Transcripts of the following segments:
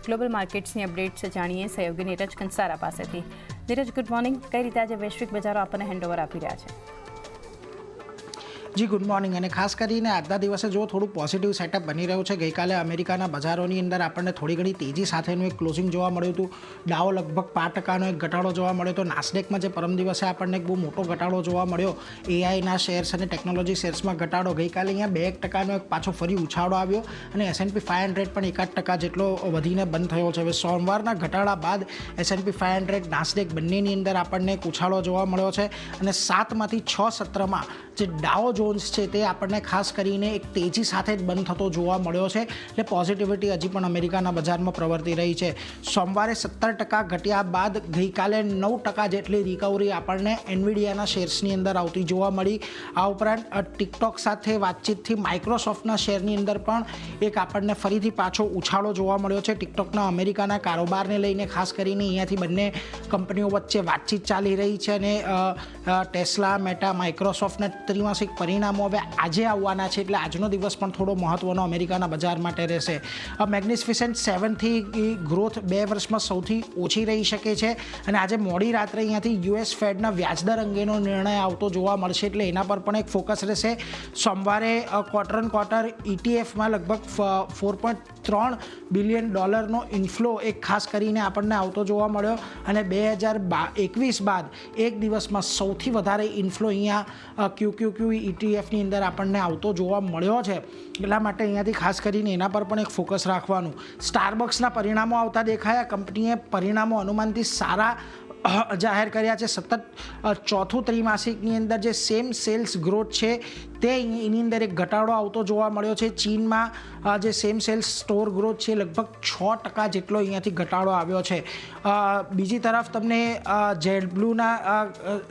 Global માર્કેટ્સની updates જાણીએ સહયોગી નીરજ કંસારા પાસેથી. Neeraj, good morning. કઈ રીતે આજે વૈશ્વિક બજારો આપણને હેન્ડઓવર આપી રહ્યા છે? જી ગુડ મોર્નિંગ. અને ખાસ કરીને આજના દિવસે જો થોડું પોઝિટિવ સેટઅપ બની રહ્યું છે. ગઈકાલે અમેરિકાના બજારોની અંદર આપણને થોડી ઘણી તેજી સાથેનું એક ક્લોઝિંગ જોવા મળ્યું હતું. ડાઉ લગભગ 5% એક ઘટાડો જોવા મળ્યો હતો. નાસ્ડેકમાં જે પરમ દિવસે આપણને એક બહુ મોટો ઘટાડો જોવા મળ્યો, એઆઈના શેર્સ અને ટેકનોલોજી શેર્સમાં ઘટાડો. ગઈકાલે અહીંયા 2% એક પાછો ફરી ઉછાળો આવ્યો અને S&P 500 પણ 1% જેટલો વધીને બંધ થયો છે. હવે સોમવારના ઘટાડા બાદ S&P 500, નાસ્ડેક બંનેની અંદર આપણને એક ઉછાળો જોવા મળ્યો છે અને 7માંથી 6 સત્રમાં જે ડાઉ જોન્સ છે તે આપણને ખાસ કરીને એક તેજી સાથે જ બંધ થતો જોવા મળ્યો છે. એટલે પોઝિટિવિટી હજી પણ અમેરિકાના બજારમાં પ્રવર્તી રહી છે. સોમવારે 17% ઘટ્યા બાદ ગઈકાલે 9% જેટલી રિકવરી આપણને એનવીડિયાના શેર્સની અંદર આવતી જોવા મળી. આ ઉપરાંત ટિકટોક સાથે વાતચીતથી માઇક્રોસોફ્ટના શેરની અંદર પણ એક આપણને ફરીથી પાછો ઉછાળો જોવા મળ્યો છે. ટિકટોકના અમેરિકાના કારોબારને લઈને ખાસ કરીને અહીંયાથી બંને કંપનીઓ વચ્ચે વાતચીત ચાલી રહી છે અને ટેસ્લા, મેટા, માઇક્રોસોફ્ટના ત્રિમાસિક પરિણામો હવે આજે આવવાના છે. એટલે આજનો દિવસ પણ થોડો મહત્વનો અમેરિકાના બજાર માટે રહેશે. મેગ્નિફિસન્ટ 7થી ગ્રોથ 2 વર્ષમાં સૌથી ઓછી રહી શકે છે અને આજે મોડી રાત્રે અહીંયાથી યુએસ ફેડના વ્યાજદર અંગેનો નિર્ણય આવતો જોવા મળશે. એટલે એના પર પણ એક ફોકસ રહેશે. સોમવારે ક્વાર્ટર ઇટીએફમાં લગભગ $4.3 બિલિયન ઇન્ફ્લો એક ખાસ કરીને આપણને આવતો જોવા મળ્યો અને 2021 બાદ એક દિવસમાં સૌથી વધારે ઇન્ફ્લો અહીંયા QQQ ETF અંદર આપણને આવતો જોવા મળ્યો છે. એટલા માટે અહીંયાથી ખાસ કરીને એના પર પણ એક ફોકસ રાખવાનું. સ્ટારબક્સના પરિણામો આવતા દેખાયા. કંપનીએ પરિણામો અનુમાનથી સારા જાહેર કર્યા છે. સતત ચોથું ત્રિમાસિકની અંદર જે સેમ સેલ્સ ગ્રોથ છે તે એની અંદર એક ઘટાડો આવતો જોવા મળ્યો છે. ચીનમાં જે સેમ સેલ્સ સ્ટોર ગ્રોથ છે લગભગ 6% જેટલો અહીંયાથી ઘટાડો આવ્યો છે. બીજી તરફ તમને જેટબ્લુના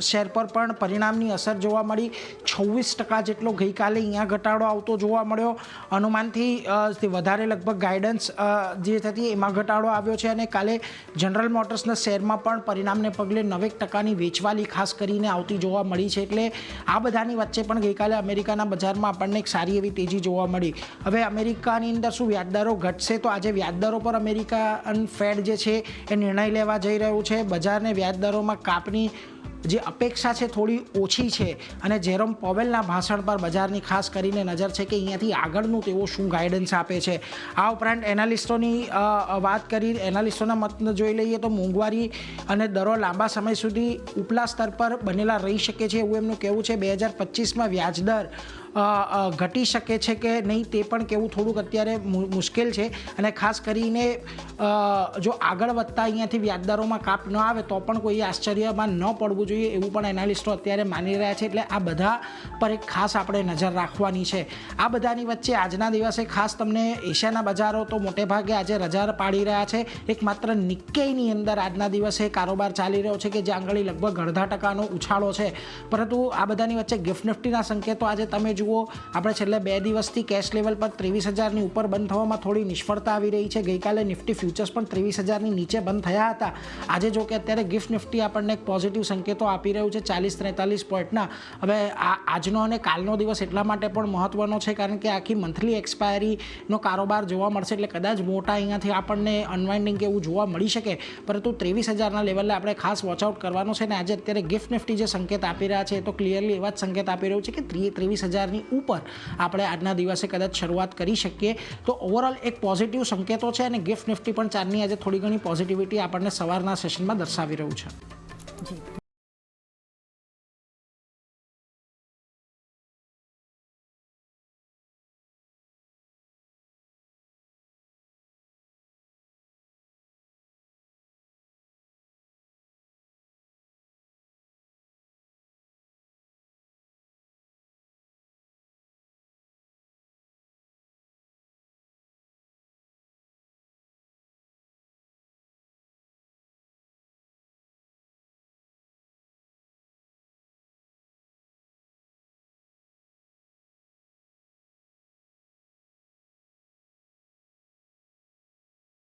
શેર પર પણ પરિણામની અસર જોવા મળી. 26% જેટલો ગઈકાલે અહીંયા ઘટાડો આવતો જોવા મળ્યો. અનુમાનથી વધારે લગભગ ગાઈડન્સ જે થતી એમાં ઘટાડો આવ્યો છે અને કાલે જનરલ મોટર્સના શેરમાં પણ પરિણામને પગલે 9% વેચવાલી ખાસ કરીને આવતી જોવા મળી છે. એટલે આ બધાની વચ્ચે પણ ગઈકાલે અમેરિકાના બજારમાં આપણને એક સારી એવી તેજી જોવા મળી. હવે અમેરિકાની અંદર શું વ્યાજદરો ઘટશે? તો આજે વ્યાજદરો પર અમેરિકન ફેડ જે છે એ નિર્ણય લેવા જઈ રહ્યું છે. બજારને વ્યાજદરોમાં કાપની જે અપેક્ષા છે થોડી ઓછી છે અને જેરોમ પોવેલના ભાષણ પર બજારની ખાસ કરીને નજર છે કે અહીંયાથી આગળનું તેઓ શું ગાઈડન્સ આપે છે. આ ઉપરાંત એનાલિસ્ટોની વાત કરી, એનાલિસ્ટોના મત જોઈ લઈએ તો મોંઘવારી અને દરો લાંબા સમય સુધી ઉપલા સ્તર પર બનેલા રહી શકે છે એવું એમનું કહેવું છે. 2025માં વ્યાજદર ઘટી શકે છે કે નહીં તે પણ કહેવું થોડુંક અત્યારે મુશ્કેલ છે અને ખાસ કરીને જો આગળ વધતા અહીંયાથી વ્યાજદરોમાં કાપ ન આવે તો પણ કોઈ આશ્ચર્યમાં ન પડવું જોઈએ એવું પણ એનાલિસ્ટો અત્યારે માની રહ્યા છે. એટલે આ બધા પર એક ખાસ આપણે નજર રાખવાની છે. આ બધાની વચ્ચે આજના દિવસે ખાસ તમને એશિયાના બજારો તો મોટે ભાગે આજે રજા પાડી રહ્યા છે. એકમાત્ર નિક્કેઈની અંદર આજના દિવસે કારોબાર ચાલી રહ્યો છે કે જ્યાં આગળ લગભગ 0.5% ઉછાળો છે. પરંતુ આ બધાની વચ્ચે ગિફ્ટ નિફ્ટીના સંકેતો આજે તમે જુઓ, આપણે છેલ્લે 2 દિવસથી કેશ લેવલ પર 23,000ની ઉપર બંધ થવામાં થોડી નિષ્ફળતા આવી રહી છે. ગઈકાલે નિફ્ટી ફ્યુચર્સ પણ 23,000ની નીચે બંધ થયા હતા. આજે જો કે અત્યારે ગિફ્ટ નિફ્ટી આપણને એક પોઝિટિવ સંકેતો આપી રહ્યું છે 40-43 પોઈન્ટના. હવે આજનો અને કાલનો દિવસ એટલા માટે પણ મહત્વનો છે કારણ કે આખી મંથલી એક્સપાયરીનો કારોબાર જોવા મળશે. એટલે કદાચ મોટા અહીંયાથી આપણને અનવાઇન્ડિંગ એવું જોવા મળી શકે. પરંતુ 23,000ના લેવલે આપણે ખાસ વોચઆઉટ કરવાનો છે. અને આજે અત્યારે ગિફ્ટ નિફ્ટી જે સંકેત આપી રહ્યા છે તો ક્લિયરલી એવા જ સંકેત આપી રહ્યું છે કે 23,000ની ઉપર આપણે આજના દિવસે કદાચ શરૂઆત કરી શકીએ. તો ઓવરઓલ એક પોઝિટિવ સંકેતો છે અને ગિફ્ટ નિફ્ટી પણ ચારની આજે થોડી ઘણી પોઝિટિવિટી આપણને સવારના સેશનમાં દર્શાવી રહ્યું છે. જી.